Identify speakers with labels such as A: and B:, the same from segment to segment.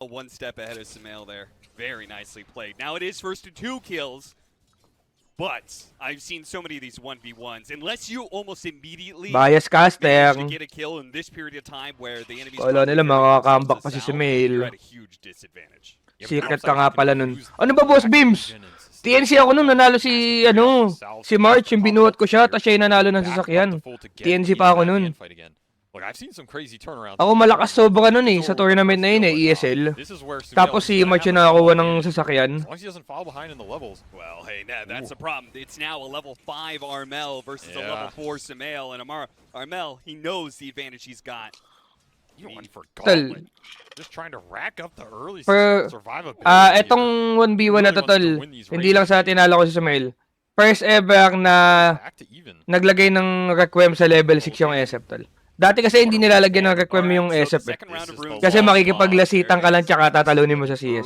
A: One step ahead of Sumail there. Very nicely played. Now it is first to 2 kills. But I've seen so many of these 1v1s. Unless you almost immediately
B: Bias caster.
A: manage to get a kill in this period of time where the enemy's
B: Kala nila makaka-comeback pa si Sumail.
A: you're at a huge disadvantage.
B: Secret ka nga pala nun. Ano ba, Boss Beams? TNC ako nun, nanalo si, si March, yung binuhat ko siya, tapos siya yung nanalo ng sasakyan. TNC pa ako nun. Ako malakas sobra nun sa tournament na yun ESL. Tapos si March yung nakakuha ng sasakyan.
A: Well, hey, that's a problem. It's now a level 5 Armel versus a level 4 Sumail, and Armel, he knows the advantage he's got.
B: Tol,
C: Just trying to rack up the early survivability.
B: etong 1v1 na to, tol, hindi lang sa tinalo ko si Sumail. First ever na naglagay ng Requiem sa level 6 yung SF, tol. Dati kasi hindi nilalagyan ng Requiem yung SF Kasi makikipaglasitan ka lang tsaka tatalunin mo sa CS.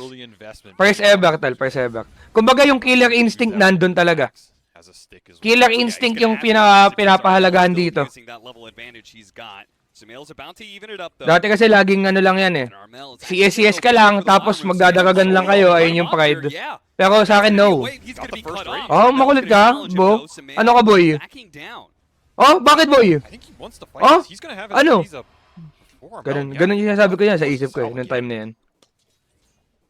B: First ever, tol, first ever. Kumbaga yung killer instinct nandun talaga. Killer instinct yung pinapahalagahan dito. Dati kasi laging lang yan CS ka lang, tapos magdadagagan lang kayo, ayun yung pride. Pero sa akin, no. Oh, makulit ka, Bo? Ano ka, boy? Oh, bakit, boy? Oh, ano? Ganun yung sinasabi ko yan sa isip ko nung time na yan.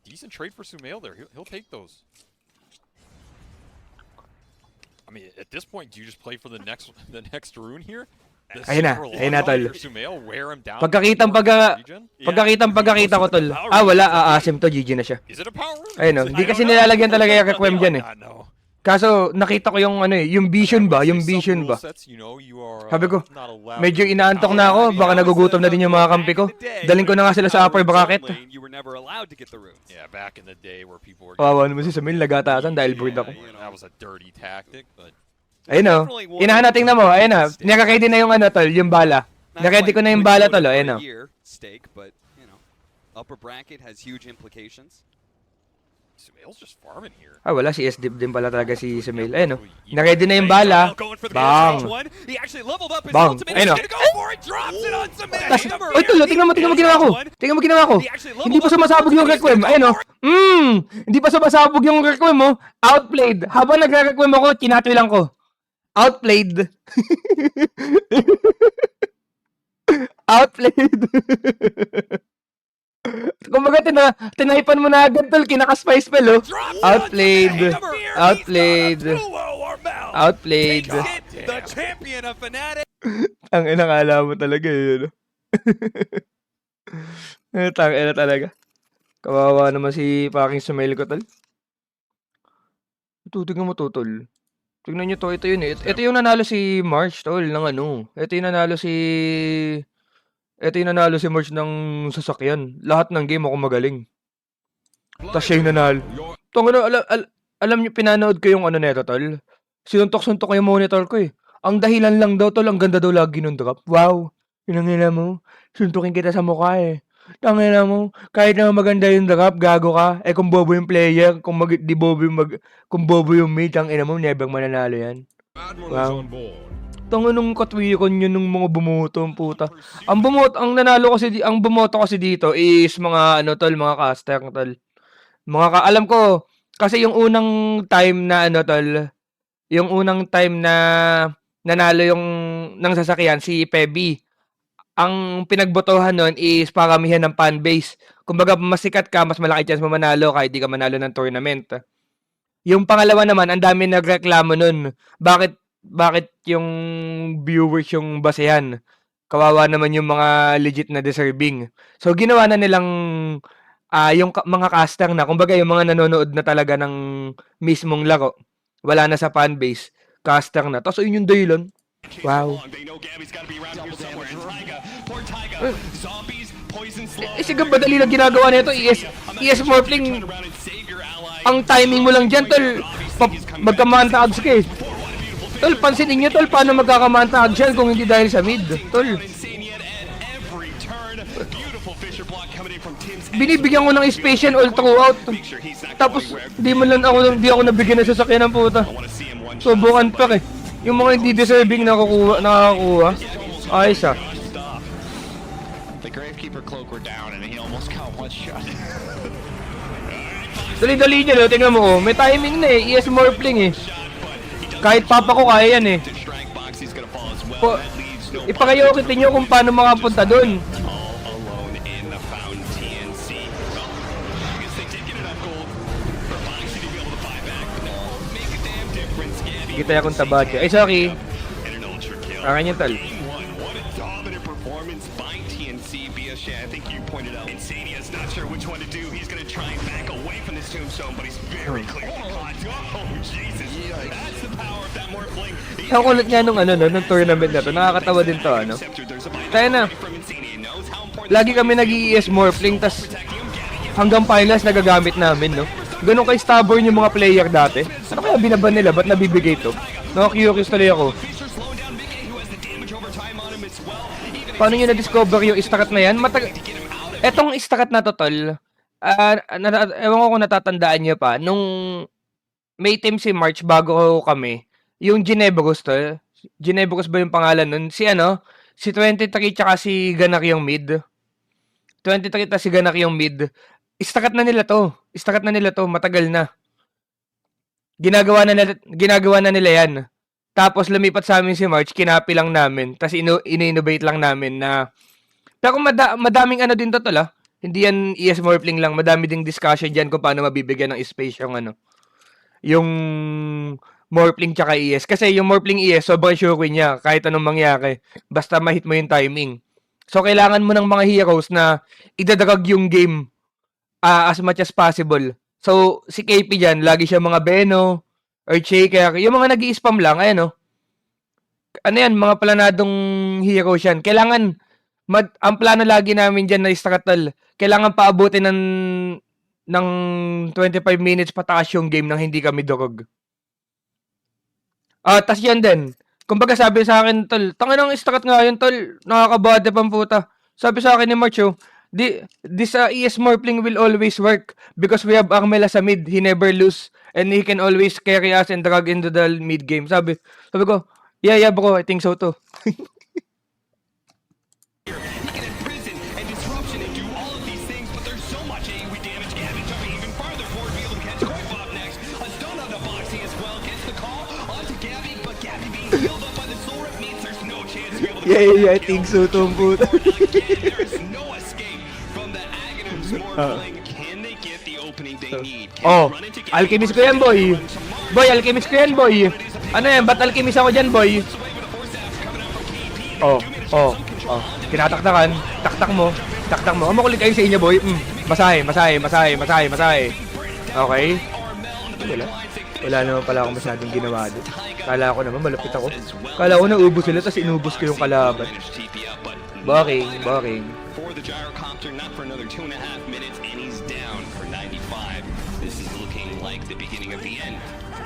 C: Decent trade for Sumail there. He'll take those. I mean, at this point, do you just play for the next rune here?
B: Ayun na, tol. Pagkakita ko, tol. Wala, aasim to, GG na siya. Ayun, hindi kasi nilalagyan talaga yung Requiem dyan Kaso, nakita ko yung yung vision ba? Sabi ko, medyo inaantok na ako, baka nagugutom na din yung mga kampi ko. Daling ko na nga sila sa upper bracket. Kawawa naman si Sumail, nagatasan dahil bored ako. Ayun inahan natin na mo, ayun Naka-ready na yung tol, yung bala. Naka-ready ko na yung bala, tol, ayun
A: Upper bracket has huge implications.
C: Sumail's just farming here.
B: Wala, si S-Dip din pala talaga si Sumail. Ayun na-ready na yung bala. Bang! Bang! Ayun Oy, tol, tingnan mo ginawa ko. Hindi pa sumasabog yung Requiem. Ayun hindi pa sumasabog yung Requiem Outplayed. Habang nagre-Requiem ako, kinatoy lang ko. Outplayed. Outplayed. Kumbaga, tinaypan mo na agad, tol. Kinaka-spy spell, Outplayed. Ang inakala mo talaga, Tangina talaga. Kawawa naman si fucking Sumail ko, tol. Tingnan mo to, tol. Tingnan nyo to, ito yun Ito yung nanalo si March, tol, ng Ito yung nanalo si March ng sasakyan. Lahat ng game ako magaling. Tapos siya yung nanalo. Alam nyo, pinanood ko yung neto, tol. Sinuntok-suntok ko yung monitor ko Ang dahilan lang daw, tol, ang ganda daw lagi ng drop. Wow, pinangina mo. Suntukin kita sa mukha Tangina mo, kahit na maganda yung drop, gago ka. Kung bobo yung player, kung bobo yung mate, ang ina mo, never mananalo yan. Wow. Nung katwikon yun nung mga bumoto, puta. Ang bumoto kasi dito is mga mga caster, tol. Alam ko kasi yung unang time na yung unang time na nanalo yung ng sasakyan si Pebby. Ang pinagbotohan nun is paramihan ng fan base. Kumbaga, mas sikat ka, mas malaki chance mo manalo kahit di ka manalo ng tournament. Yung pangalawa naman, ang dami nagreklamo nun. Bakit yung viewers yung basehan? Kawawa naman yung mga legit na deserving. So, ginawa na nilang yung mga caster na, kumbaga yung mga nanonood na talaga ng mismong laro. Wala na sa fan base. Caster na. Tapos, yun yung dahilan. Wow. Sige, madali lang ginagawa nito. ES Morphling. Ang timing mo lang dyan, tol. Magkamantags ka Tol, pansinin nyo, tol, paano magkakamantag siya kung hindi dahil sa mid, tol. Binibigyan ko ng space all throughout. Tapos, di ako nabigyan ng sasakyan ng puta. Subukan pa Yung mga hindi deserving nakakuha. Ayos
D: The Gravekeeper cloak were down and he almost got one shot.
B: Dali-dali niya, no? Tingnan mo, oh. May timing na eh. ES Morphling eh. Kahit papa ko kaya yan eh.
D: Strike box, he's gonna fall as well.
B: Po,
D: That leaves no
B: ipakayokitin nyo kung paano makapunta dun.
D: all alone in the fountain TNC. Well, I guess they did get enough gold for Boxy to be able to buy back, but that won't make a damn difference. Gabby
B: Kita akong tabadya. Ay, sorry.
D: and an ultra kill.
B: Akin yung tal.
D: Game one, what a dominant performance by TNC. Biasha, I think you pointed out. Insania's not sure which one to do. He's gonna try and back away from this tombstone, but he's very clearly caught. Oh, Jesus. That's the power of that Morphling.
B: Ang kulit nga nung, nung tournament na to. Nakakatawa din to, ano. Tayo na. Lagi kami nag-ES Morphling, tas hanggang finals nagagamit namin, no? Ganun kay stubborn yung mga player dati. Ano kaya binaban nila? Ba't nabibigay to? Nakakiyokis tuloy ako. Paano nyo na-discover yung istakat na yan? Etong istakat na to, tol, ewan ko kung natatandaan nyo pa, nung may team si March bago kami, yung Ginebros, tol. Ginebros ba yung pangalan nun? Si 23 tsaka si Ganak yung mid. 23 tsaka si Ganak yung mid. Istakat na nila to. Matagal na. Ginagawa na nila yan. Tapos lumipat sa amin si March, kinapi lang namin. Tapos in-innovate lang namin na... Pero madaming din to, tol, ah. Hindi yan ES Morphling lang. Madami ding discussion dyan kung paano mabibigyan ng space yung Morphling tsaka ES. Kasi yung Morphling ES, sobrang sure niya kahit anong mangyari. Basta ma-hit mo yung timing. So, kailangan mo ng mga heroes na idadrag yung game as much as possible. So, si KP dyan, lagi siya mga Beno, Earthshaker, yung mga nag-i-spam lang, ayan, ano yan, mga planadong heroes yan. Kailangan, ang plano lagi namin dyan na istratal, kailangan paabutin ng 25 minutes pataas yung game nang hindi kami durog. Tas yan din. Kumbaga sabi sa akin, tol, tangin ng strat nga yun, tol, nakakabate pang puta. Sabi sa akin ni March, this ES Morphling will always work because we have Armela sa mid. He never lose and he can always carry us and drag into the mid game. Sabi ko, yeah bro, I think so too. Yeah, I think so too, puta. Alchemist ko yan, boy. Boy, alchemist ko yan, boy. Ano yan? Ba't alchemist ako dyan, boy? Kinataktakan. Taktak mo. Makulit kayo sa inyo, boy. Masahe. Okay. Wala naman pala ako masyadong ginawa doon. Kala ko naman, malapit ako. Kala ko naubos sila, tapos inubos ko yung kalaban. Boring.
D: For the gyrocopter, not for another 2.5 minutes, and he's down for 95. This is looking like the beginning of the end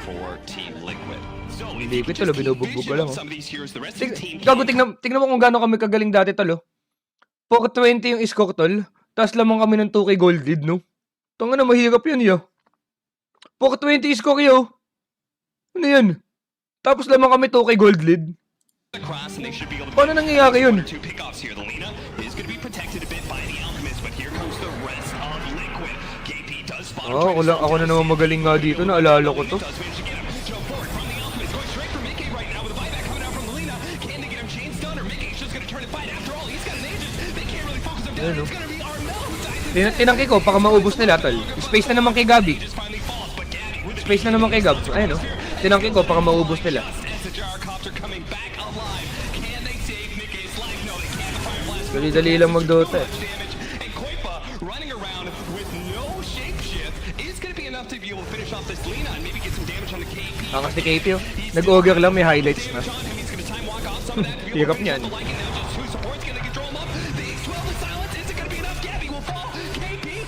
D: for Team Liquid. So,
B: Hindi ko ito, binubugbog ko lang.
D: some of these heroes, the rest of the team
B: Gago, tingnan mo kung gaano kami kagaling dati, tol. 420 yung score, tol. Tapos lamang kami ng 2k gold lead, no? Tanga na, mahirap yun, yo. 420 score, yo. Ano yun? Tapos lamang kami 2k gold lead. Paano nangyayari yun? Ako na naman magaling nga dito. Naalala ko to. Ano? Tinangki ko, baka maubos nila, tol. Space na naman kay Gabi. Ayun, no? Tinangki ko, baka maubos nila. Dali-dali lang mag-Dota. Angas ni KP, oh. Nag-ogre lang, may highlights na. Hirap niyan.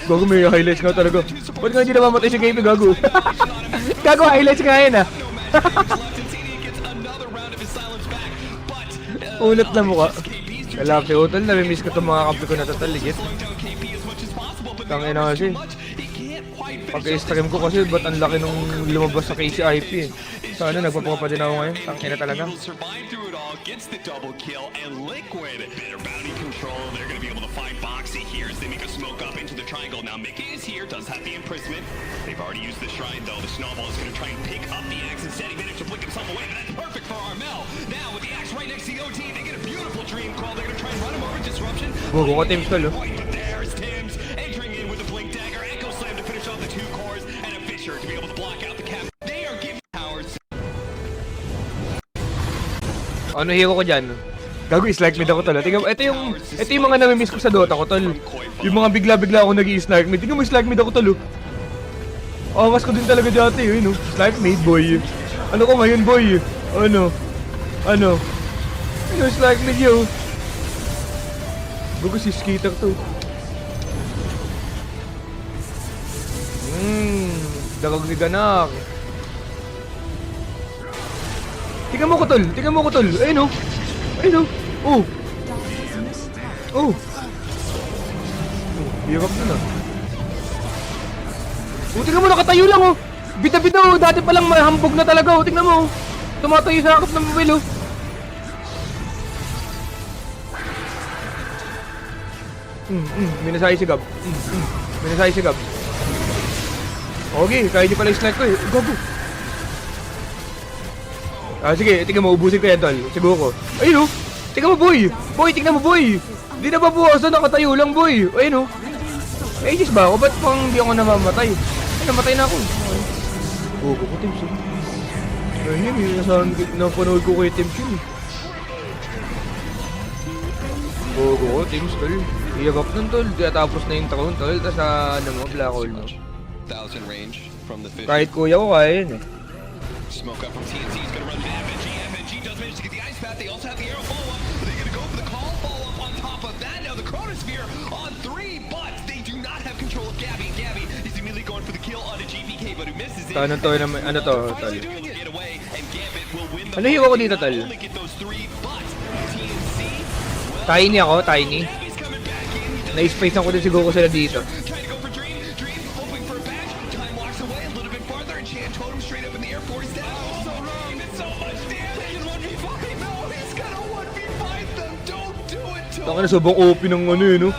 B: Gago, may highlights nga talaga. Ba't nga hindi namamatay si KP, gago? Gago, highlights nga yan, ah. Ulat na mukha. Kalap si Utol, nami-miss ko itong mga kampi ko na total, ligit. Tangin na kasi.
D: can't quite finish
B: Pag-stream ko kasi ba't ang laki nung lumabas sa KCIP eh. Sana nagpapapa din ako ngayon. Tangina talaga.
D: Eagles survive through it all, gets the double kill, and Liquid, better bounty control. They're going to be able to find Boxy here as they make a smoke up into the triangle. Now Mickey is here, does have the imprisonment. They've already used the shrine though. The snowball is going to try and pick up the axe instead. He managed to flick himself away, but that's perfect for Armel. Now with the axe right next to the OT, they get a beautiful dream call. They're going to try and run him over. Disruption.
B: Gogo ko Teams tol oh.
D: But there's Tims entering in with the blink dagger. Echo slam to finish off the two cores, and a Fisher to be able to block out the cap. They are giving powers.
B: Ano hero ko dyan? Gago, is-like mid ako tol. Tingnan mo, ito yung mga nami-miss ko sa Dota ko tol. Yung mga bigla-bigla ako nag-i-like mid. Tingnan mo, is-like mid ako tol. Angas ko din talaga dati yun, no? Is-like mid, boy. Ano ko ngayon, boy? Ano, is-like mid yun. Gago, si Skater to. Dagag ni Ganak. Tingnan mo ko tol. Ayun oh. Oh. Hirap na na. Tingnan mo, nakatayo lang oh. Bita-bita oh, dati palang mahambog na talaga oh. Tingnan mo oh. Tumatayo sa akap ng mobile oh. Minasay si Gab. Okay, kaya di pala i-slack ko eh. Gago. Sige, tingnan mo, ubusin ko yan tol. Siguro. Ayun oh. Tingnan mo boy. Tingnan mo boy. Di na ba buwasan, nakatayo lang boy. Ayun oh. Aegis ba ako? Ba't pang hindi ako namamatay? Ay, namatay na ako. Gogo ko Teams eh. Ayun yun, napanood ko kay Teams yun eh. Gogo ko Teams tol. Iyagap nun tol. Tapos na yung taon tol. Tapos ano mo, black hole mo.
D: 1,000 range from the Fisher.
B: Kahit kuya ko kaya yun eh.
D: Smoke up from TNC. He's going to run to FNG. FNG does manage to get the ice path. They also have the arrow follow-up. They're going to go for the call follow-up on top of that. Now the Chronosphere on 3, but they do not have control of Gabby. Gabby is immediately going for the kill on a GPK, but who misses it.
B: Ano to naman, ano to tol?
D: Get away, and Gambit will win the
B: Ano hero ko dito tol?
D: only get those 3, but TNC,
B: Tiny ako, Tiny.
D: Gabby's coming back in.
B: Na-space ako din siguro sila dito.
D: Trying to go for Dream. Dream hoping for a badge. Time walks away a little bit farther, and Chan Totem straight up in the air, forced down. So wrong. It's so much damage. 1v5. No, he's gonna 1v5 them. Don't do it to
B: Taka na sobrang OP ng ano eh no?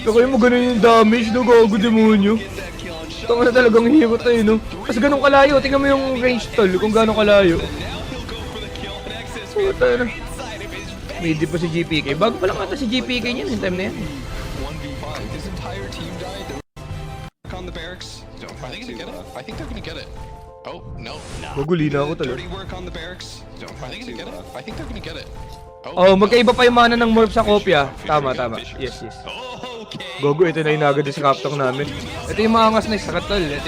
B: Kaya mo ganun yung damage no, gago demonyo.
D: get that kill on shot.
B: Taka na talagang hero tayo no? Kasi ganun kalayo, tingnan mo yung range tol, kung gano'ng kalayo.
D: Now he'll go for the kill and access
B: Puta na.
D: inside of his face.
B: May di pa si GPK. Bago pa lang ata si GPK niyan yung time na yan.
D: 1v5. His entire team died. On the barracks.
C: Are they gonna get it? I think they're gonna get it. Oh, no.
B: Maguli na ako tol.
D: Dirty work on the barracks.
C: Are they gonna get it? I think they're gonna get it.
B: Oh, magkaiba pa yung mana ng morph sa kopya. Tama. Yes.
D: Okay.
B: Gogo, ito na yung naga-disruptor namin. Ito yung mga angas na istakat tol. Ito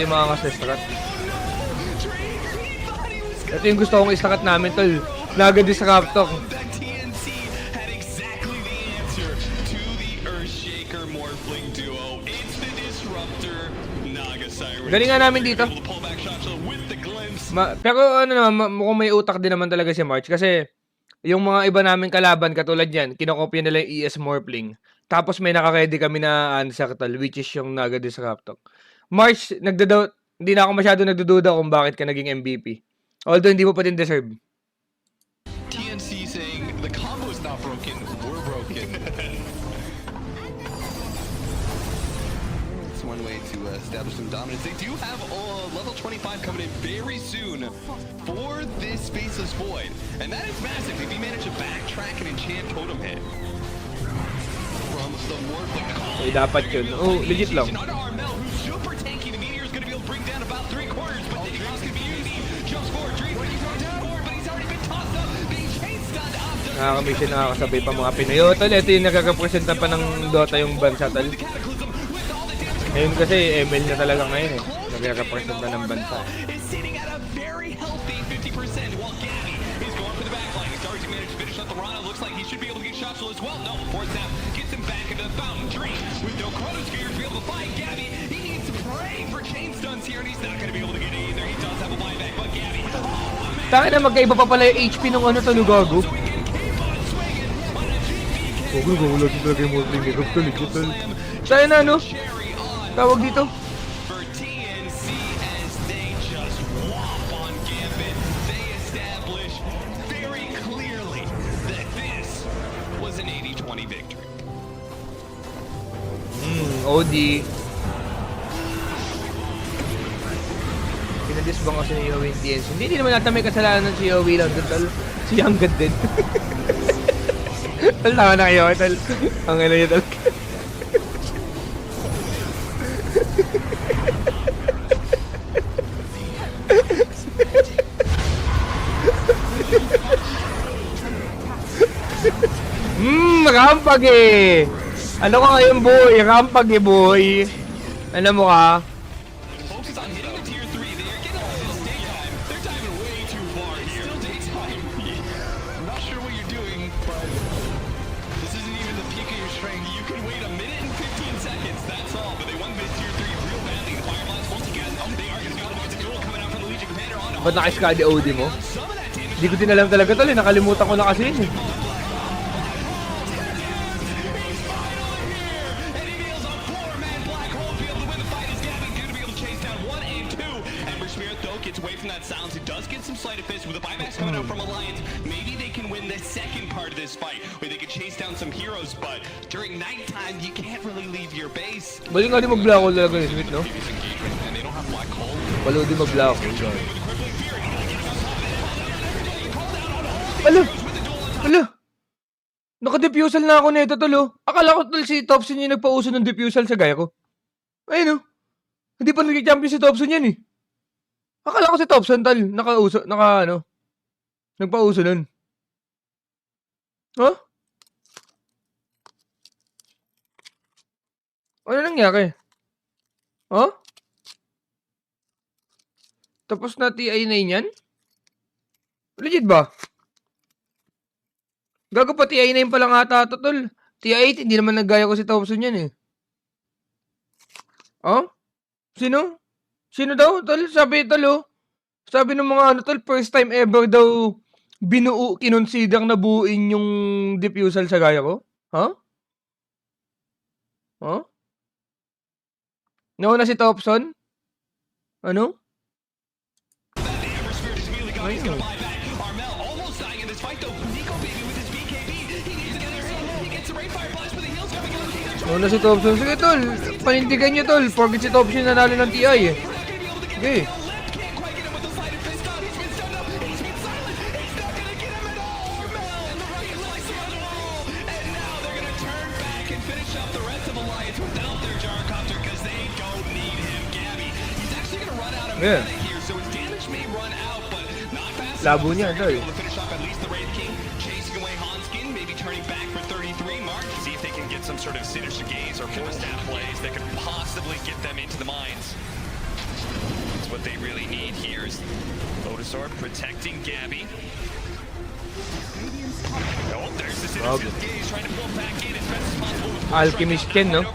B: yung gusto kong istakat namin tol. Naga-disruptor.
D: That TNC had exactly the answer to the Earthshaker Morphling duo. It's the Disruptor Naga Siren.
B: Galing nga namin dito.
D: Able to pull back shot shot with the glimpse.
B: Pero ano naman, mukhang may utak din naman talaga si March. Kasi yung mga iba namin kalaban katulad yan, kinokopya nila yung ES Morphling. Tapos may nakaready kami na answer tol, which is yung Naga Disruptor. March, hindi na ako masyado nagdududa kung bakit ka naging MVP. Although hindi mo pa din deserve.
C: TNC saying the combo's not broken, we're broken.
D: It's one way to establish some dominance. They do have level 25 coming in very soon for this Faceless Void. And that is massive if he managed to backtrack and enchant Totem hit. From the Morphling call.
B: Eh, dapat yun. Oh, legit lang.
D: Onto Armel, who's super tanky. The Meteor is going to be able to bring down about 3/4, but the Dream's going to be easy. Jumps forward, Dream, but he's down forward, but he's already been tossed up, being chase stunned up.
B: Nakakamiss yun, nakakasabay pa mga Pinoy. Oh, tol, ito yung nagkakapresenta pa ng Dota yung bansa, tol. Ngayon kasi, ML na talaga ngayon eh. Nagkakapresenta ng bansa.
D: Is sitting at a very healthy 50%, while Gabby is going for the backline. He's already managed to finish up the Rana. Looks like he should be able to get shots as well. No, force down, gets him back into the fountain. Dream with no Chronosphere to be able to find Gabby. He needs to pray for chain stuns here, and he's not going to be able to get it either. He does have a buyback, but Gabby, oh man.
B: Taka na, magkaiba pa pala yung HP ng ano, tol, gago.
D: So he can keep on swinging on a GPK.
B: Gago, lagi talaga yung Morphling. Gago, tol, legit, tol. Tayo na, ano?
D: Cherry on.
B: Tawag dito.
D: 20 victory.
B: OD. Pinadisbang kasi ni Yowie yung TNC. Hindi naman natin may kasalanan si Yowie lang doon, tol. Si Young God din. Tol, tama na kayo, tol. Ang ina niya, tol. Rampag eh! Ano ka ngayon, boy? Rampag eh, boy. Ano mo ka?
D: Focus on hitting the tier 3. They're getting all this daytime. They're diving way too far here. Still daytime. I'm not sure what you're doing, but this isn't even the peak of your strength. You can wait a minute and 15 seconds. That's all. But they won mid tier 3 real badly. The Fireflies once again. They are going to be able to get the duel coming out from the Legion Commander on.
B: Ba't naka-skadi OD mo?
D: Some of that damage.
B: Hindi ko din alam talaga, tol. Nakalimutan ko na kasi yun eh.
D: Gets away from that silence. It does get some sleight of fist with the buybacks coming out from Alliance. Maybe they can win the second part of this fight, where they can chase down some heroes. But during nighttime, you can't really leave your base.
B: Bali nga din mag-black hole talaga ni Smith, no?
D: And they don't have black hole.
B: Balo din mag-black hole. Alo! Alo! Naka-diffusal na ako nito, tol, oh. Akala ko, tol, si Thompson yung nagpauso ng diffusal sa gaya ko. Ayun, oh. Hindi pa nag-champion si Thompson yan, eh. Akala ko si Thompson, tol. Nagpauso nun. Huh? Ano nangyari? Huh? Tapos na TI9 yan? Legit ba? Gago pa TI9 pa lang ata ito, tol. TI8, hindi naman naggaya ko si Thompson yan, eh. Oh? Sino? Sino daw? Tol, sabi, tol, oh. Sabi ng mga ano, tol, first time ever daw kinonsider na buuin yung diffusal sa gaya ko? Huh? Huh? Nauna si Thompson? Ano? Ayun. Nauna si Thompson. Sige, tol. Panindigan niyo, tol. Forget si Thompson nanalo ng TI, eh. Sige. Yeah. Labo niya, tol.
D: Some sort of sinister gaze or more stab plays that could possibly get them into the mines. That's what they really need here is Otisar protecting Gabby. Oh, there's the sinister gaze trying to pull back in as best as possible.
B: Alchemist Ken, no?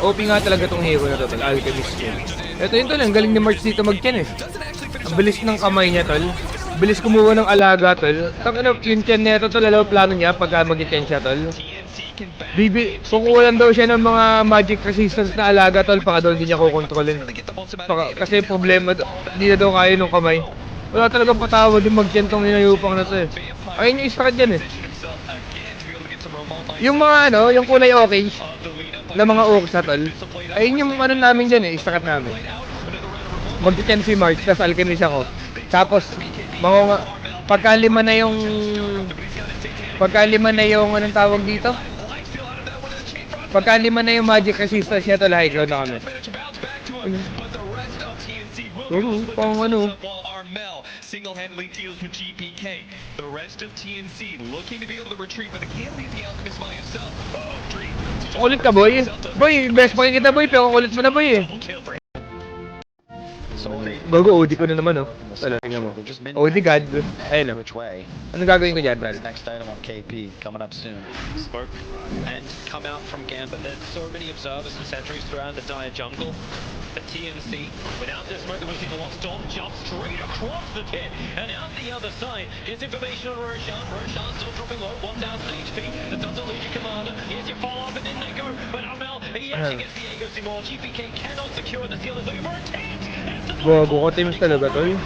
B: OP nga talaga tong hero na to, tol. Alchemist Ken. Ito yun, tol. Ang galing ni March dito mag-Ken, eh. Ang bilis ng kamay niya, tol. Bilis kumuha ng alaga, tol. Yung Ken nito, tol. Alam plano niya pagka mag-Ken siya, tol. Kukuha lang daw siya ng mga magic resistance na alaga, tol, baka daw hindi niya kukontrolin. Kasi problema, hindi na daw kaya nung kamay. Wala talagang patawad yung mag-gentong ninayupang na to, eh. Ayun yung strat dyan, eh. Yung mga ano, yung kulay orange na mga orcs na, tol. Ayun yung ano namin dyan, eh, strat namin. Mag-10 si March, tapos alchemist ako. Tapos, pagkalima na yung anong tawag dito? Pagkalima na yung magic resistance niya, tol, high ground na kami. Pang ano.
D: Single-handedly deals with GPK. The rest of TNC looking to be able to retreat, but they can't leave the Alchemist by himself. Oh, Dream.
B: Kulit ka, boy. Boy, best pa kita, boy, pero kulit mo na, boy, eh. Bago, OD ko na naman, oh. Tala, tingnan mo. OD God. Ayun, oh.
E: Which way?
B: Ano gagawin ko dyan, Val?
E: Next item on KP coming up soon.
F: Smoke and come out from Gambit. There's so many observers and sentries throughout the dire jungle. For TNC, without this smoke, we've seen the lost Dom jump straight across the pit. And out the other side, here's information on Roshan. Roshan still dropping low, 1,000 HP. The Thunder Legion commander. Here's your follow-up, and then they go. But Armel, he actually gets the Aegis more. GPK cannot secure the seal. Is looking for a tank.
B: Gago ko, teams talaga, tol.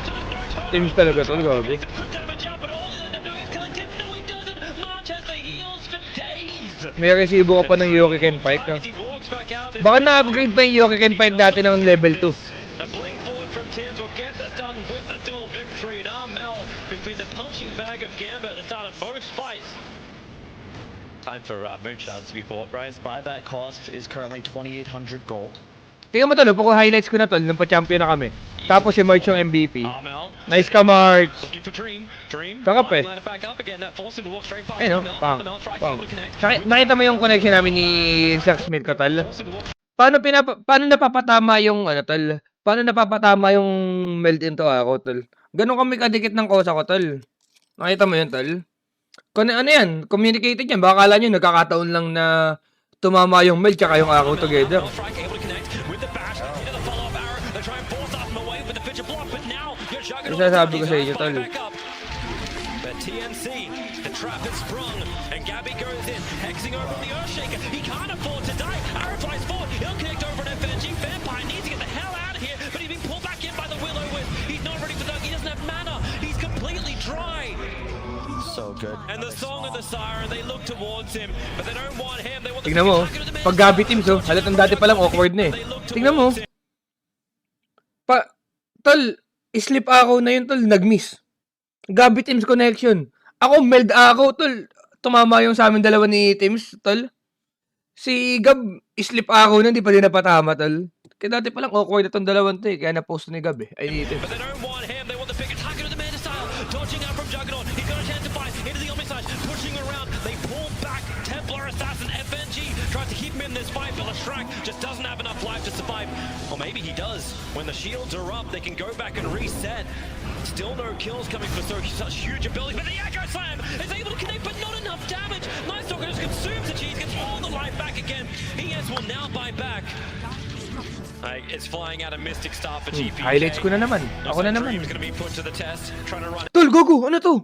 B: Teams talaga, tol, gago.
F: Damage out, but all he's doing is collective. No, he doesn't. March has the heals for days.
B: may resibo ka pa ng Yokiken Pike. No?
F: As he walks back out,
B: Baka na-upgrade pa yung Yokiken Pike dati ng level 2.
F: a blink forward from Tims will get that done with the dual victory. And Armel, who's been the punching bag of Gambit at the start of both fights.
E: Time for Moonshine to be bought, right? Buyback cost is currently 2,800 gold.
B: Tingnan mo tol, pag highlights ko na tol, nung pa-champion na kami. Tapos si March yung MVP.
F: Armel
B: Nice ka, March!
F: looking for Dream. Dream.
B: Sarap eh.
F: Line it back up again. That forces him to walk straight past
B: Ayun,
F: Armel.
B: pang.
F: Armel tries
B: Pang.
F: to connect.
B: Tsaka, nakita mo yung connection namin ni Zack Smith ko, tol?
F: Forces him to walk
B: Paano napapatama yung, ano, tol? Paano napapatama yung meld into ako, tol? Ganun kami kadikit ng kosa ko, tol. Nakita mo yun, tol? Ano yan? Communicated yan. Baka kala nyo, nagkakataon lang na tumama yung meld tsaka yung ako together.
F: Armel strike able to connect with the bash into the follow-up arrow. They try and force Armel away with the picture block, but now your Juggernaut
B: Sasabi ko
F: is
B: sa
F: on
B: inyo,
F: his
B: tol.
F: back up. But TNC, the trap is sprung, and Gabby goes in, hexing over on the Earthshaker. He can't afford to die. Arrow flies forward. He'll connect over an FNG. Vampire needs to get the hell out of here, but he's being pulled back in by the Will-O-Wisp. He's not ready for Doug. He doesn't have mana. He's completely dry.
E: So good.
F: And the song of the siren, they look towards him, but they don't want him. They want the
B: Tingnan mo,
F: target of the
B: pag Gabi teams, oh, halatang dati palang awkward na eh.
F: They look
B: Tingnan mo.
F: towards him.
B: Tol, slip ako na yun, tol, nag-miss. Gabi teams connection. Ako, meld ako, tol. Tumama yung sa amin dalawa ni teams, tol. Si Gab, slip ako na, hindi pa din napatama, tol. Kaya dati palang awkward na tong dalawang to eh. Kaya na-post ni Gab eh. Ay, ni teams.
F: But they don't want him. They want the bigger target of the Manta style. Dodging out from Juggernaut. He's got a chance to fight into the Omni side. Pushing around. They pull back. Templar Assassin FNG tries to keep him in this fight, but Lestrak just doesn't have enough life to survive. Or maybe he does. When the shields are up, they can go back and reset. Still no kills coming for such huge ability, but the aggro slam is able to connect, but not enough damage. Night Stalker just consumes the cheese, gets all the life back again. ES will now buy back. It's flying out a Mystic Star for GP.
B: Highlights ko na naman. Ako na naman.
F: Dream's gonna be put to the test, trying to run.
B: Tol, gogo! Ano to?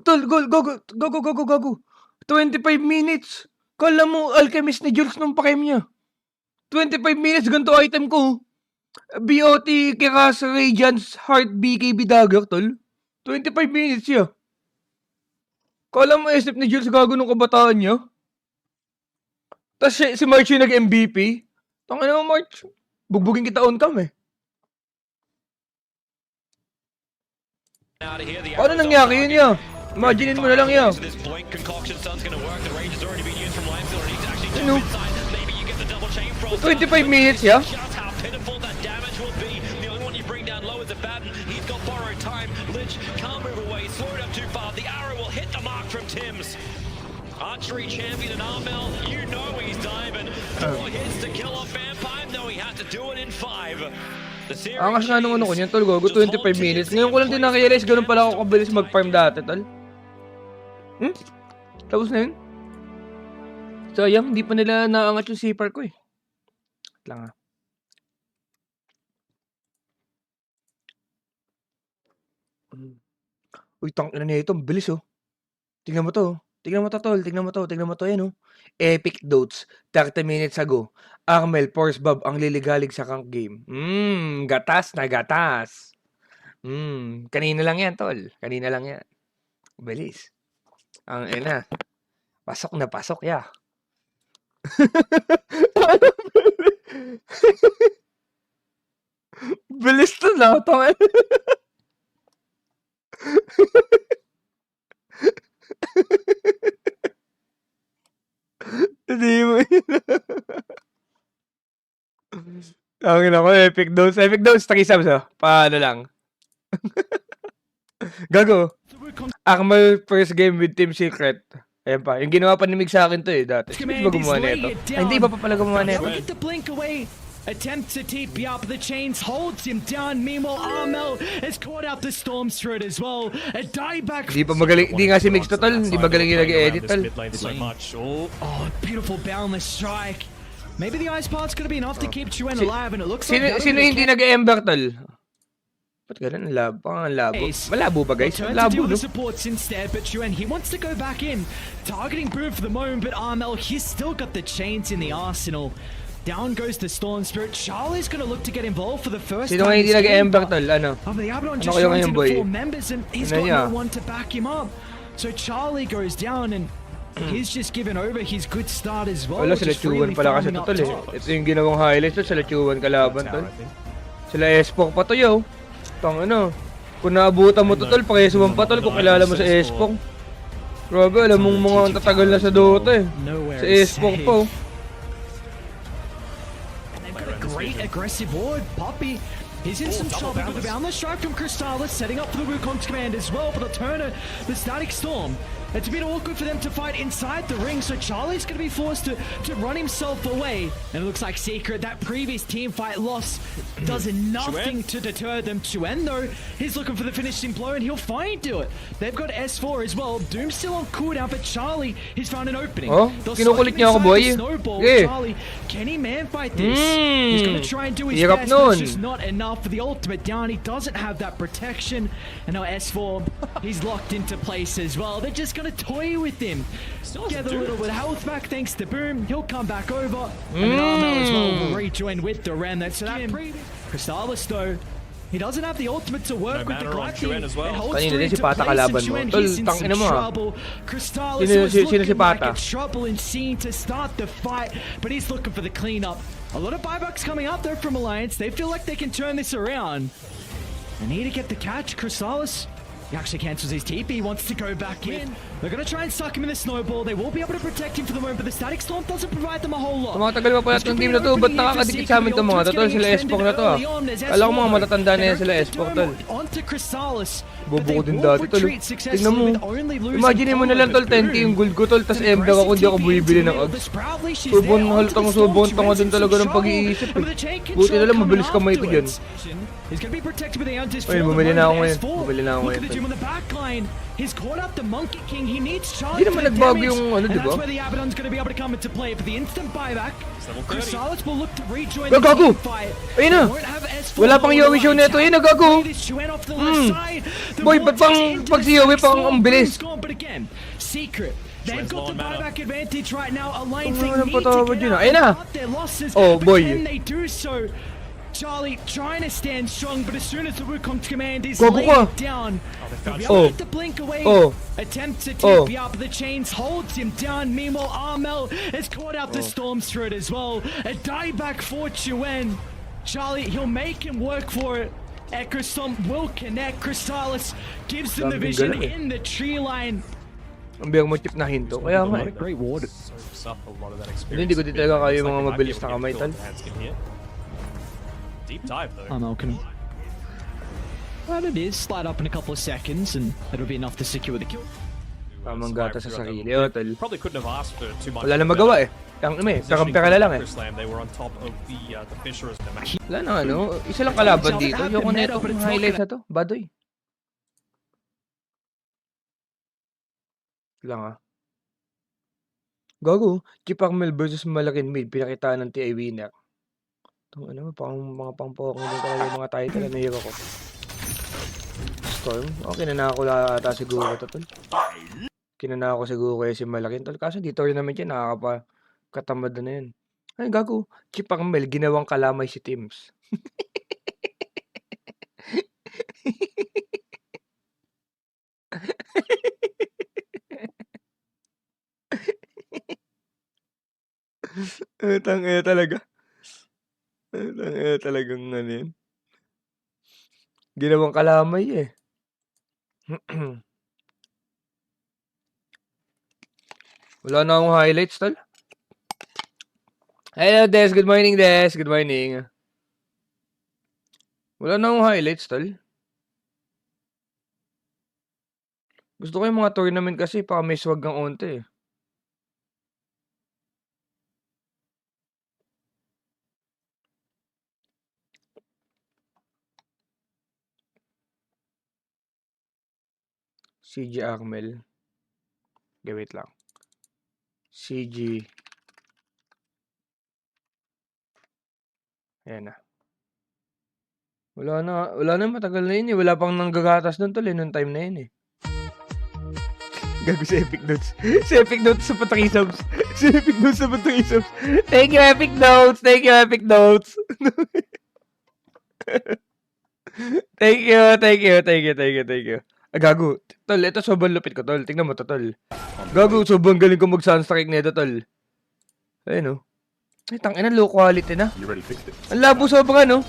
B: Tol, go. 25 minutes. Kala mo, alchemist ni Jules nung pakem niya. 25 minutes, ganito item ko. BOT, Kiras, Radiance, Heart, BKB Dagger, tol. 25 minutes siya. Kala mo, SF ni Jules gago nung kabataan niya. Tapos si March yung nag-MVP. Tangina mo, March. Bugbugin kita on cam eh. Paano nangyari yun ya? Imaginein mo na lang ya.
F: This blink concoction stun's gonna work. The rage has already been used from Limestone. Needs to actually
B: Ano?
F: jump inside. Maybe you get the double chain frost.
B: 25 minutes ya?
F: Just how pitiful that damage will be. The only one you bring down low is a Batten. He's got borrowed time. Lich can't move away. Slowed up too far. The arrow will hit the mark from Tims. Archery champion and Armel, you know he's diving. 4 hits to kill off Vampire. No, he had to do it in 5. The series
B: Angas nga nung ano ko
F: cheese
B: niyan, tol, gogo,
F: just
B: 25
F: haunted
B: minutes.
F: its
B: Ngayon ko lang din na-realize, ganun pala ako kabilis mag-farm dati, tol. Tapos na yun. Sayang, hindi pa nila naangat yung CPR ko eh. Wait lang ah. Uy, tangina na ito, ang bilis oh. Tingnan mo to, tingnan mo to, tol, tingnan mo to, yan oh. Epic Dotes, 30 minutes ago. Armel, Force Bob, ang liligalig sa kank game. Gatas na gatas. Kanina lang yan, tol. Kanina lang yan. Bilis. Ang ina. Pasok na pasok, ya. Bilis to na, tol. Hindi mo Ang ina ko, epic dose. Epic dose, takisabs oh. Paano lang. Gago. Akmal first game with Team Secret. Ayan pa. Yung ginawa pa ni Mig sa akin to eh, dati. Hindi ba gumawa nito? Ay, hindi ba pa pala gumawa nito?
G: Look at the blink away. Attempts to TP up the chains, holds him down. Meanwhile, Armel has caught out the storm threat as well. A dieback.
B: Hindi pa magaling. Hindi nga si Mix tol. Hindi magaling yung nag-edit tol.
G: Oh, beautiful boundless strike. Maybe the ice part's gonna be enough to keep Chuen alive, and it looks like that'll
B: Sino
G: be the
B: hindi nag-ember tol? Ba't ganun? Ang labo. Ang labo. Malabo ba guys?
G: Turn to
B: Labo
G: deal
B: no?
G: with the supports instead, but Chuen, he wants to go back in. Targeting Boom for the moment, but Armel, he's still got the chains in the arsenal. Down goes the Storm Spirit. Charlie's gonna look to get involved for the first
B: Sino nga
G: time
B: hindi
G: this game,
B: nag-ember
G: but
B: tol? Ano?
G: the Abaddon
B: Ano
G: just
B: kayo
G: runs
B: ngayon,
G: into
B: boy?
G: 4 members, and he's
B: Ano
G: got
B: niya?
G: no one to back him up. So Charlie goes down, and he's just given over his good start as well.
B: Wala, sila
G: just really
B: Chuan pala kasi
G: farming
B: to,
G: up
B: tol, eh.
G: top.
B: Ito yung ginawang highlights, tol. Sila Chuan kalaban, tol. Sila Espong pa to, yo. Tang ano. Kung naabutan mo to, tol, pakisuman pa, tol, kung kilala mo sa Espong. Grabe, alam mong mga tatagal na sa Dota, eh.
G: Nowhere
B: Sa
G: is
B: Espong
G: safe.
B: po.
G: They've got a great aggressive ward. Poppy, he's in some trouble with the boundless strike from Crystallis, setting up for the Wukong's command as well for the Turner, the Static Storm. It's a bit awkward for them to fight inside the ring, so Charlie's going to be forced to run himself away. And it looks like Secret, that previous team fight loss, does nothing to deter them. Chuen, though, he's looking for the finishing blow, and he'll find it. They've got S4 as well. Doom's still on cooldown, but Charlie, he's found an opening.
B: Oh,
G: They'll
B: kinukulit
G: suck him
B: niya ako,
G: inside
B: boy.
G: the Snowball.
B: Yeah.
G: Charlie, can he man fight this? He's going to try and do his
B: Hirap
G: best, but it's
B: nun.
G: just not enough for the ultimate down. He doesn't have that protection. And now S4, he's locked into place as well. They're just going to toy with him. Get a little bit of health back thanks to Boom. He'll come back over. And then Armel as well will rejoin with the Ren. That's that. Crystallis though, he doesn't have the ultimate to work with the
C: mana on
G: Glyphine.
C: Chuen as well.
G: It holds
B: Kanina
G: three
B: din si
G: to
B: Pata
G: place, and
B: kalaban mo.
G: Chuen,
B: Tol,
G: he's in
B: tangina
G: some
B: mo, ah.
G: trouble. Crystallis
B: Sino-
G: was
B: sino si
G: looking like
B: Pata?
G: a trouble in scene to start the fight, but he's looking for the cleanup. A lot of buybacks coming up though from Alliance. They feel like they can turn this around. They need to get the catch. Crystallis, he actually cancels his TP. He wants to go back in. They're going to try and suck him in the snowball. They will be able to protect him for the moment, but the Static Storm doesn't provide them a whole lot.
B: Tumatagal pa pala itong game na to. Ba't nakakadikit sa amin itong mga to, tol? Sila Espong na to, ah. Alam ko mga matatanda na yan sila Espong, tol.
G: Onto Crystallis.
B: Bobo ko din dati, tol. Tingnan mo. Imagine mo na lang, tol, 10k yung gold ko, tol. Tas MD ako, hindi ako bumibili ng odds. Subon, haltang subon, tanga din talaga ng pag-iisip, eh. Buti na lang, mabilis kamay ko dyan. Ayun, bumili na ako ngayon. Bumili na ako ngayon, tol.
G: He's caught up the Monkey King. He needs
B: Di
G: Charlie
B: naman
G: for the
B: nagbago
G: damage,
B: yung ano,
G: and
B: di ba?
G: that's where the Abaddon's going to be able to come into play. For the instant buyback,
C: level 30.
G: Crystallis will look to rejoin
B: Go,
G: the
B: gago!
G: team fight.
B: Ayun na!
G: They won't have S4
B: Wala pang
G: on
B: Yowie
G: the
B: show
G: line.
B: neto. Ayun na, gago!
G: This Chuen off the left side. The
B: Boy, ba't
G: vortex
B: pang
G: into
B: pag
G: the
B: si Yowie
G: Static
B: pang
G: Storm.
B: ang bilis?
G: Boom's gone, but again, Secret. They've
C: Chuen's
G: got the
C: low on mana.
G: buyback advantage right now. Alliance,
B: Ano
G: they
B: walang
G: need to
B: patawad
G: get
B: yun,
G: out
B: ah. Ayun na!
G: and cut their losses.
B: Oh,
G: but
B: boy.
G: can they do so? Charlie trying to stand strong, but as soon as the Wukong's command is
B: Gago
G: laid
B: ka.
G: down, he'll be able
B: Oh.
G: to get the blink away.
B: Oh.
G: Attempts to
B: Oh.
G: TP up, the chains holds him down. Meanwhile, Armel has caught out the storms through it as well. A dieback for Chuen. Charlie, he'll make him work for it. Echo Storm will connect. Crystallis gives them the
B: Daming
G: vision
B: galing, eh.
G: in the tree line.
B: Ang biyang mo chip na hinto. Kaya nga, eh.
C: Great ward. Soaks up a lot of that experience.
B: Hindi ko din talaga kaya yung
C: Looks
B: mga
C: like they
B: mabilis
C: might
B: na
C: be able
B: kamay,
C: to
B: tol.
C: get hands in here. Deep dive though.
G: Armel can. Well, it is. Slide up in a couple of seconds, and it'll be enough to secure the kill.
B: Tamang
C: Survive
B: gata sa
C: throughout that
B: sarili,
C: little
B: oh, tol.
C: bit. Probably couldn't have asked for too much.
B: Wala na
C: more
B: magawa,
C: better.
B: eh. Ang may,
C: Positioning
B: pera lang, eh.
C: for Slam, they were on top of the Fisher as the match.
B: Wala na, ano. Isa lang kalaban dito. Yung na itong highlights na to. Badoy. Lang, ah. Gago. Chip Armel versus Malakin Mid. Pinakitaan ng TI winner. Itong ano, mga pang-pokong din talaga yung mga title na hero ko. Storm. Okay na ako ata siguro ito, tol. Kinana ako siguro kaya si Malakin, tol. Kaso dito rin naman yan. Nakakatamad na yan. Ay, gago. Chip Armel, ginawang kalamay si Teams. Tangina talaga. Tangina talagang ano yun. Ginawang kalamay eh. Wala na akong highlights, tol. Hello, Des. Good morning, Des. Good morning. Wala na akong highlights, tol. Gusto ko yung mga tournament kasi baka may swag ng onte eh. CG Armel. Okay, wait lang. CG. Ayan na. Wala na matagal na yun eh. Wala pang nanggagatas nun tol eh, nung time na yun eh. Gago sa Epic Notes. Sa Epic Notes sa pataki subs. Sa Epic Notes sa pataki subs. Thank you, Epic Notes. Thank you, Epic Notes. Thank you. Gago. Tol, ito sobrang lupit ko, tol. Tingnan mo to, tol. Gago, sobrang galing ko mag-sunstrike nito, tol. Ayun, oh. Ay, tangina, low quality na.
H: You already fixed it.
B: Ang labo sobrang, ano?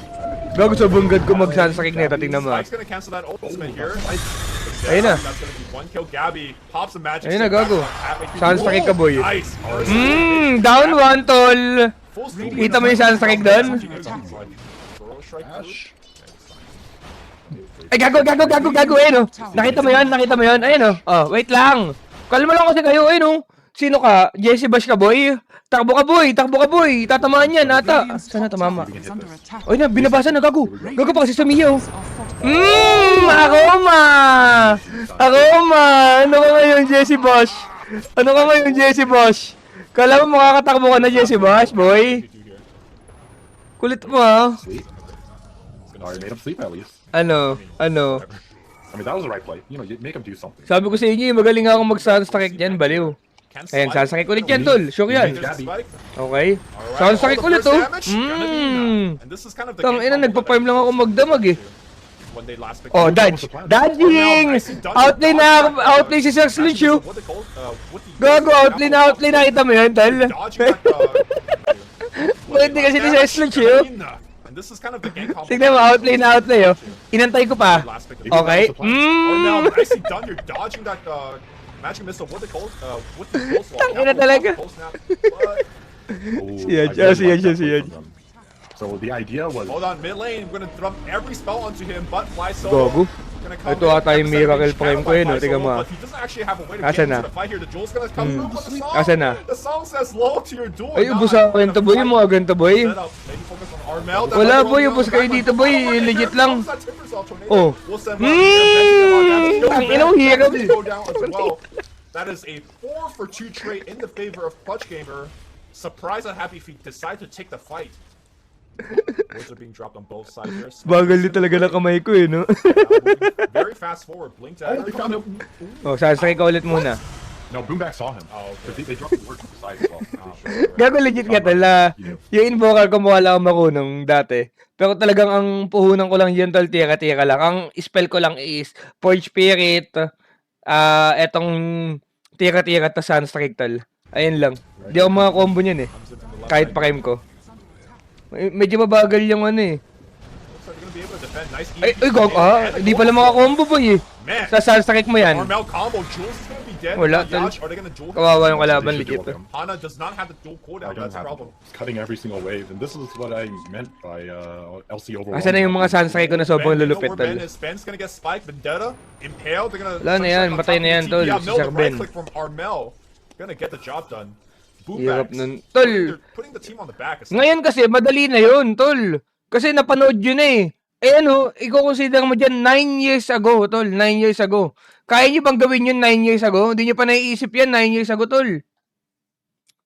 B: Gago, sobrang good ko mag-sunstrike nito. Tingnan mo, ah.
I: Spike's gonna cancel that ultimate here.
B: Ayun na.
I: That's gonna be one kill. Gabby pops a magic.
B: Ayun na,
I: stick back
B: gago.
I: on Atlas.
B: Sunstrike ka, boy.
I: Nice.
B: Down one, tol.
I: Full speed.
B: Kita mo yung sunstrike doon? Ay, gago, ayun, oh. Nakita mo yun, ayun, oh. Oh, wait lang. Kalma lang kasi kayo, ayun, oh. Sino ka? Jesse Bash ka, boy? Takbo ka, boy. Tatamaan yan, ata. Sana tumama. Oy na, binabasa na, gago. Gago pa kasi sumiyaw. Aroma! Ano ka ngayon, Jesse Bash? Kala mo makakatakbo ka na, Jesse Bash, boy? Kulit mo, ha?
H: Sweet. Already made him sleep at least.
B: Ano?
H: I mean, that was the right play. You know, you make him do something.
B: Sabi ko sa inyo, magaling ako mag-sunstrike dyan, baliw. Ayan, sunstrike ulit yan, tol. Sure yan. Okay. Sunstrike ulit, oh. Tangina, nagpa-farm lang ako magdamag, eh. Oh, dodge. Dodging! Outlane si Sex Lucio. Gago, outlane na. Kita mo yun, tol. Pwede kasi ni Sex Lucio. Tignan mo, outlane, oh. Inantay ko pa. Okay.
I: Nicely done. You're dodging that magic missile. What they call with the full swap.
B: Tangina talaga. Siya.
H: So the idea was.
I: Hold on, mid lane. We're gonna drop every spell onto him, but Fly
B: Gago.
I: Solo.
B: Ito ata yung miracle frame ko yun, oh. Tingnan mo, ah. Asan na? Asan na? Ay, ubos ako ganito, boy. Yung mga ganito, boy. Wala, boy. Ubos kayo dito, boy. Legit lang. Oh. Ang inong hero.
I: That is a 4 for 2 trade in the favor of Clutch Gamer. Surprised and happy feet decide to take the fight. Words are being dropped on both sides here.
B: Bagal din talaga ng kamay ko, eh, no?
I: Very fast forward. Blink dagger.
B: Oh, sunstrike ka ulit muna.
H: No, Boomback saw him. Oh, okay. They dropped the word to the side as well.
B: Gago, legit ka tala. Yung invocal ko mukha lang ako marunong dati. Pero talagang ang puhunan ko lang yun, tol, tira-tira lang. Ang spell ko lang is Forge Spirit, etong tira-tira ta sunstrike, tol. Ayun lang. Di ako mga combo niyan, eh. Kahit pa ko. Medyo mabagal yung ano, eh. Ay, gago, hindi pala mga combo, boy, eh. Sa sunstrike mo yan. Wala, tol. Kawawa yung kalaban, legit.
I: Hana does not have the dual cooldown. That's a problem.
H: Cutting every single wave, and this is what I meant by LC overall.
B: Asan na yung mga sunstrike ko na sobrang lulupit, tol?
I: Ben's gonna get spiked. Vendetta, impaled. They're gonna.
B: Wala na yan, patay na yan, tol. Si Sir Ben.
I: Gonna get the job done.
B: Hirap nun. Tol,
I: Putting the team on the back.
B: ngayon kasi, madali na yun, tol. Kasi napanood yun, eh. Eh ano, i-consider mo dyan, 9 years ago, tol. 9 years ago. Kaya nyo bang gawin yun 9 years ago? Hindi nyo pa naiisip yan 9 years ago, tol.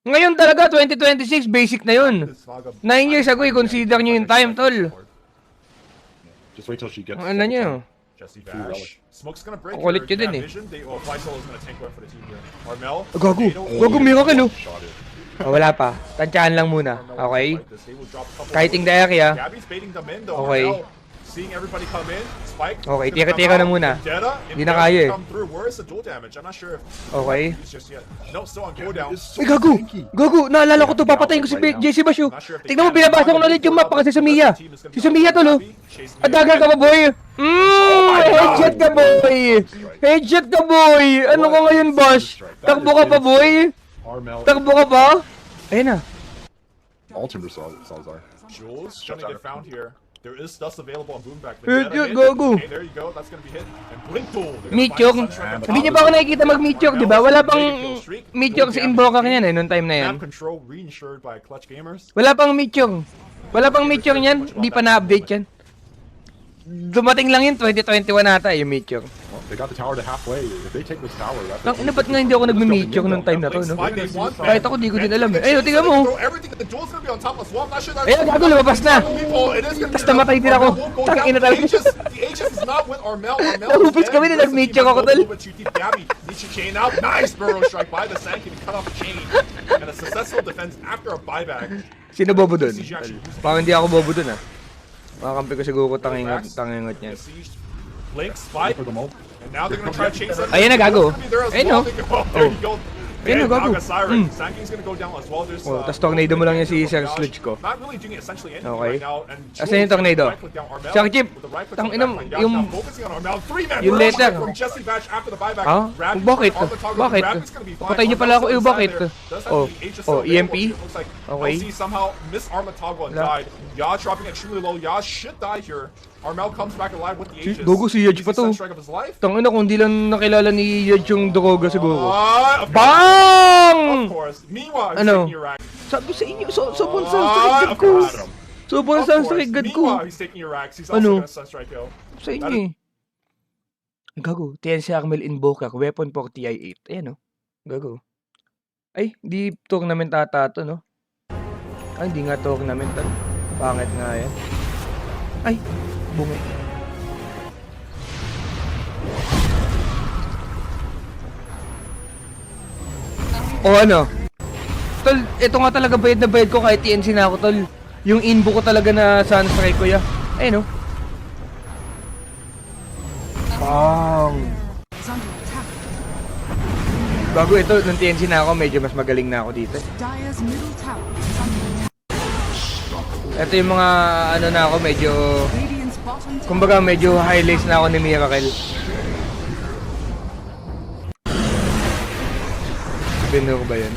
B: Ngayon talaga, 2026, basic na yun. 9 years ago, i-consider nyo yung time, tol.
H: Just wait till she gets.
B: Ano nyo?
I: Jesse Bash. Smoke's gonna break.
B: Kulit yun din, eh.
I: Fly Solo's gonna tank one for the team here. Armel.
B: Gago. Gago, miracle, oh.
H: Shot it.
B: Oh, wala pa. Tansyahan lang muna. Okay? Kiting the area.
I: Gabby's baiting them in though.
B: Okay.
I: Armel seeing everybody come in. Spike.
B: Okay, tira-tira na muna. Hindi na kaya, eh.
I: Where's the dual damage? I'm not sure if
B: Okay.
I: just yet. No, still on cooldown.
B: Ay, gago! Gago! Naalala ko to, papatayin ko si JC Basyo. Tingnan mo, binabasa ko na ulit yung map kasi si Sumiya. Si Sumiya to, no? Adagal ka ba, boy? Headshot ka, boy! Headshot ka, boy! Ano ka ngayon, boss? Takbo ka pa, boy?
H: Armel.
B: Takbo ka pa? Ayun na.
H: Ultimate Salazar.
I: Jules gonna get found here. There is dust available on Boomback.
B: Yun, gago.
I: Okay, there you go. That's gonna be hit. And Blink Duel.
B: Meteor. Hindi niya ba ako nakikita mag-meteor, di ba? Wala pang meteor sa invoker niyan, eh, noong time na yan.
I: Map control reinsured by Clutch Gamers.
B: Wala pang meteor. Wala pang meteor niyan. Hindi pa na-update yan. Dumating lang yun, 2021 ata yung meteor.
H: Well, they got the tower to halfway. If they take this tower, that's.
B: Tang ina, ba't nga hindi ako nagme-meteor noong time na to, no? Kahit ako, di ko din alam, eh. Ayun, tingnan mo. Ayun, gago, lumabas na. Tapos namatay din ako. Tang ina talaga. Nahupis kami na nag-meteor ako, tol.
I: Nice burrow strike by the Sank and cut off the chain. And a successful defense after a buyback.
B: Sino bobo dun? Parang hindi ako bobo dun, ah. Makakampi ko siguro tangingot niyan.
I: Blink, spike, And now they're gonna try to chase that.
B: Ayan na, gago.
I: Gonna be there as
B: Ayun,
I: well.
B: no?
I: There you go.
B: Ayun na,
I: Man,
B: gago.
I: Naga Siren.
B: Mm.
I: Sankey's gonna go down as well. There's,
B: Oh, tas tornado mo lang yan si Sir Sludge ko.
I: Not really doing essentially anything
B: Okay.
I: right now. And
B: Asan yung tornado?
I: right click down Armel.
B: Sir Chip,
I: With the right click
B: tang
I: on
B: ina
I: the
B: mo,
I: back line.
B: yung...
I: Now focusing on Armel. 3-man
B: yung
I: burst
B: letter.
I: from Jesse Batch after the buyback.
B: Ha?
I: Rapid
B: Bakit?
I: from Armatago.
B: Bakit?
I: Rapid's gonna be fine.
B: Patay niyo pala ako.
I: Armel's
B: Bakit?
I: inside there. Does have
B: Oh,
I: the HSL
B: oh,
I: available.
B: EMP?
I: It looks like
B: Okay.
I: LC somehow missed Armatago and
B: Wala.
I: died. Yaz dropping extremely low. Yaz should die here. Armel comes back alive with the Aegis.
B: Gogo si Yaj pa to.
I: Easy strike of his life.
B: Tangina, kung di lang nakilala ni Yaj yung Droga siguro.
I: Of
B: BANG!
I: course. Meanwhile, he's
B: Ano?
I: taking your rack.
B: Sabi sa inyo, sobrang sunstrike ko. Sobrang
I: Of course.
B: sunstrike ko.
I: Meanwhile, he's taking your racks. He's also
B: Ano?
I: gonna sunstrike kill.
B: Sa inyo eh. Gago, TNC Armel Invoker, weapon for TI-8. Ayan o. Gago. Ay, di tournament ata to, no? Ay, hindi nga tournament. Ano? Pangit nga yan. Ay, bungi. O ano? Tol, ito nga talaga bayad na bayad ko kahit TNC na ako, tol. Yung inbo ko talaga na sunstrike ko ya. Ayun o. Bang! Bago ito, nung TNC na ako, medyo mas magaling na ako dito. Ito yung mga, ano na ako, medyo... Kumbaga, medyo highlights na ako ni Miracle. Bino ko ba yun?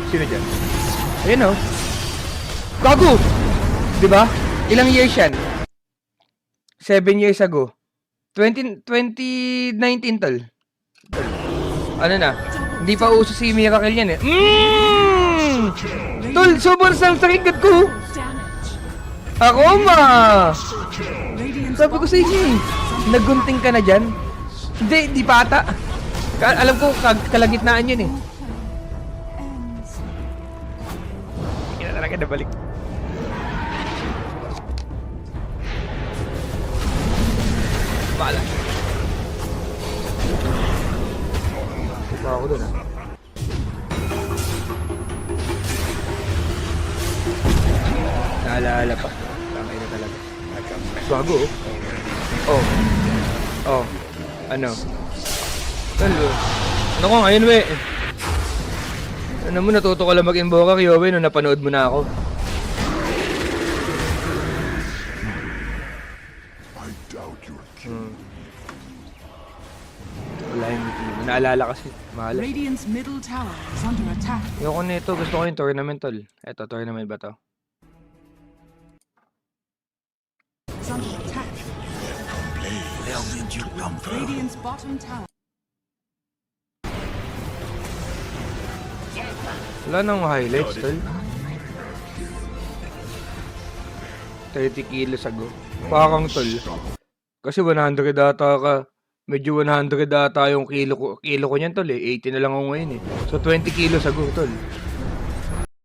B: Sino dyan? Ayun o. Bago! Diba? Ilang years yan? 7 years ago. 2019 tol. Ano na? Hindi pa uso si Miracle yan eh. Tol, sobrang sakit ko. Ako ma! Sabi ko sa inyo eh. Nagunting ka na dyan? Hindi pa ata. Alam ko, kalagitnaan yun eh. Hindi na talaga nabalik. Bahala. Pa ako dun ah. Naalala pa. Tangay na talaga. Bago oh. Oh. Oh. Ano? Ano ko ngayon we? Ano mo, natuto ka lang mag-invoker, Yowie, nung napanood mo na ako. Wala yung naalala kasi. Mahal.
J: Radiant's middle tower is under attack.
B: Ayoko nito. Gusto ko yung tournament, tol. Eto, tournament ba to?
J: Is under attack. Radiant's bottom tower.
B: Wala nang highlights, tol. 30 kilos ago. Parang, tol. Kasi 100 data ka. Medyo 100 data yung kilo ko niyan, tol eh. 80 na lang ako ngayon eh. So 20 kilos ago, tol.